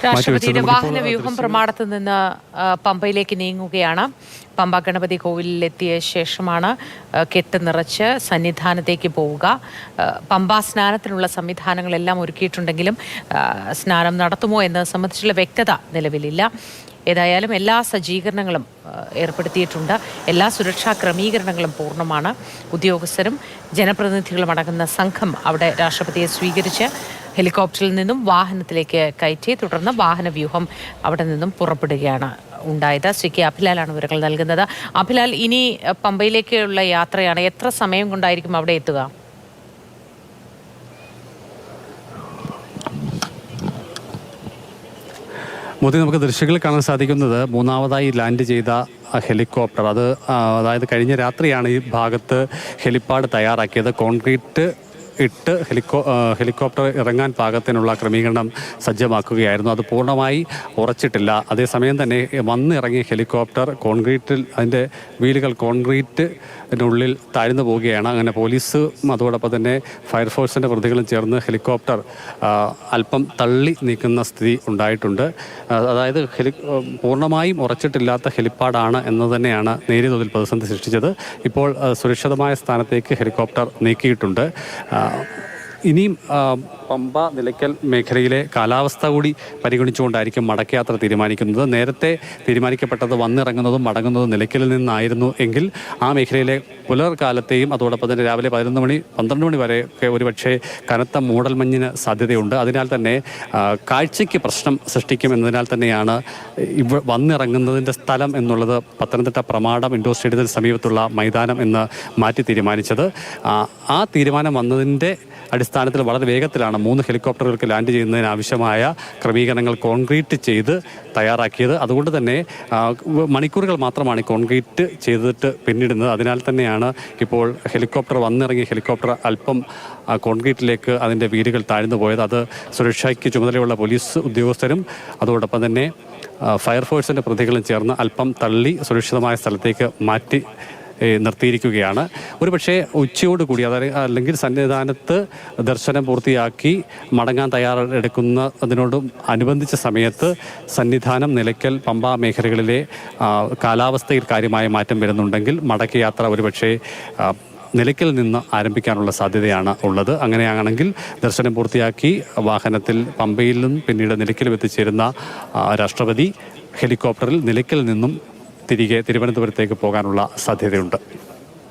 രാഷ്ട്രപതിയുടെ വാഹന വ്യൂഹം പ്രമാണത്തിൽ നിന്ന് പമ്പയിലേക്ക് നീങ്ങുകയാണ്. പമ്പ ഗണപതി കോവിലിലെത്തിയ ശേഷമാണ് കെട്ട് നിറച്ച് സന്നിധാനത്തേക്ക് പോവുക. പമ്പാ സ്നാനത്തിനുള്ള സംവിധാനങ്ങളെല്ലാം ഒരുക്കിയിട്ടുണ്ടെങ്കിലും സ്നാനം നടത്തുമോ എന്നത് സംബന്ധിച്ചുള്ള വ്യക്തത നിലവിലില്ല. ഏതായാലും എല്ലാ സജ്ജീകരണങ്ങളും ഏർപ്പെടുത്തിയിട്ടുണ്ട്. എല്ലാ സുരക്ഷാ ക്രമീകരണങ്ങളും പൂർണ്ണമാണ്. ഉദ്യോഗസ്ഥരും ജനപ്രതിനിധികളും അടങ്ങുന്ന സംഘം അവിടെ രാഷ്ട്രപതിയെ സ്വീകരിച്ച് ഹെലികോപ്റ്ററിൽ നിന്നും വാഹനത്തിലേക്ക് കയറ്റി തുടർന്ന് വാഹന വ്യൂഹം അവിടെ നിന്നും പുറപ്പെടുകയാണ് ഉണ്ടായത്. ശ്രീ കെ അഭിലാലാണ് വിവരങ്ങൾ നൽകുന്നത്. അഭിലാൽ, ഇനി പമ്പയിലേക്കുള്ള യാത്രയാണ്. എത്ര സമയം കൊണ്ടായിരിക്കും അവിടെ എത്തുക? മോദി, നമുക്ക് ദൃശ്യങ്ങളിൽ കാണാൻ സാധിക്കുന്നത് മൂന്നാമതായി ലാൻഡ് ചെയ്ത ഹെലികോപ്റ്റർ അതായത് കഴിഞ്ഞ രാത്രിയാണ് ഈ ഭാഗത്ത് ഹെലിപ്പാഡ് തയ്യാറാക്കിയത്. കോൺക്രീറ്റ് ഇട്ട് ഹെലികോപ്റ്റർ ഇറങ്ങാൻ പാകത്തിനുള്ള ക്രമീകരണം സജ്ജമാക്കുകയായിരുന്നു. അത് പൂർണ്ണമായി ഉറച്ചിട്ടില്ല. അതേസമയം തന്നെ വന്നിറങ്ങിയ ഹെലികോപ്റ്റർ അതിൻ്റെ വീലുകൾ കോൺക്രീറ്റിനുള്ളിൽ താഴ്ന്നു പോവുകയാണ്. അങ്ങനെ പോലീസും അതോടൊപ്പം തന്നെ ഫയർഫോഴ്സിൻ്റെ പ്രതികളും ചേർന്ന് ഹെലികോപ്റ്റർ അല്പം തള്ളി നീക്കുന്ന സ്ഥിതി ഉണ്ടായിട്ടുണ്ട്. അതായത് പൂർണ്ണമായും ഉറച്ചിട്ടില്ലാത്ത ഹെലിപ്പാഡാണ് എന്ന് തന്നെയാണ് നേരിയ തോതിൽ പ്രതിസന്ധി സൃഷ്ടിച്ചത്. ഇപ്പോൾ സുരക്ഷിതമായ സ്ഥാനത്തേക്ക് ഹെലികോപ്റ്റർ നീക്കിയിട്ടുണ്ട്. ഇനിയും പമ്പ നിലയ്ക്കൽ മേഖലയിലെ കാലാവസ്ഥ കൂടി പരിഗണിച്ചുകൊണ്ടായിരിക്കും മടക്കയാത്ര തീരുമാനിക്കുന്നത്. നേരത്തെ തീരുമാനിക്കപ്പെട്ടത് വന്നിറങ്ങുന്നതും മടങ്ങുന്നതും നിലയ്ക്കലിൽ നിന്നായിരുന്നു എങ്കിൽ ആ മേഖലയിലെ പുലർകാലത്തെയും അതോടൊപ്പം തന്നെ രാവിലെ 11 മണി 12 മണി വരെയൊക്കെ ഒരുപക്ഷെ കനത്ത മൂടൽമഞ്ഞിന് സാധ്യതയുണ്ട്. അതിനാൽ തന്നെ കാഴ്ചയ്ക്ക് പ്രശ്നം സൃഷ്ടിക്കുമെന്നതിനാൽ തന്നെയാണ് വന്നിറങ്ങുന്നതിൻ്റെ സ്ഥലം എന്നുള്ളത് പത്തനംതിട്ട പ്രമാടം ഇൻഡോർ സ്റ്റേഡിയത്തിന് സമീപത്തുള്ള മൈതാനം എന്ന് മാറ്റി തീരുമാനിച്ചത്. ആ തീരുമാനം വന്നതിൻ്റെ അടിസ്ഥാനത്തിൽ വളരെ വേഗത്തിലാണ് 3 ഹെലികോപ്റ്ററുകൾക്ക് ലാൻഡ് ചെയ്യുന്നതിനാവശ്യമായ ക്രമീകരണങ്ങൾ കോൺക്രീറ്റ് ചെയ്ത് തയ്യാറാക്കിയത്. അതുകൊണ്ട് തന്നെ മണിക്കൂറുകൾ മാത്രമാണ് കോൺക്രീറ്റ് ചെയ്തിട്ട് പിന്നിടുന്നത്. അതിനാൽ തന്നെയാണ് ഇപ്പോൾ വന്നിറങ്ങിയ ഹെലികോപ്റ്റർ അല്പം കോൺക്രീറ്റിലേക്ക് അതിൻ്റെ വീലുകൾ താഴ്ന്നു പോയത്. അത് സുരക്ഷയ്ക്ക് ചുമതലയുള്ള പോലീസ് ഉദ്യോഗസ്ഥരും അതോടൊപ്പം തന്നെ ഫയർഫോഴ്സിൻ്റെ പ്രതികളും ചേർന്ന് അല്പം തള്ളി സുരക്ഷിതമായ സ്ഥലത്തേക്ക് മാറ്റി നിർത്തിയിരിക്കുകയാണ്. ഒരുപക്ഷെ ഉച്ചയോടുകൂടി അല്ലെങ്കിൽ സന്നിധാനത്ത് ദർശനം പൂർത്തിയാക്കി മടങ്ങാൻ തയ്യാറെടുക്കുന്നതിനോടും അനുബന്ധിച്ച സമയത്ത് സന്നിധാനം, നിലയ്ക്കൽ, പമ്പ മേഖലകളിലെ കാലാവസ്ഥയിൽ കാര്യമായ മാറ്റം വരുന്നുണ്ടെങ്കിൽ മടക്കയാത്ര ഒരുപക്ഷെ നിലയ്ക്കൽ നിന്ന് ആരംഭിക്കാനുള്ള സാധ്യതയാണ് ഉള്ളത്. അങ്ങനെയാണെങ്കിൽ ദർശനം പൂർത്തിയാക്കി വാഹനത്തിൽ പമ്പയിലും പിന്നീട് നിലയ്ക്കലും എത്തിച്ചേരുന്ന രാഷ്ട്രപതി ഹെലികോപ്റ്ററിൽ നിലയ്ക്കൽ നിന്നും തിരികെ തിരുവനന്തപുരത്തേക്ക് പോകാനുള്ള സാധ്യതയുണ്ട്.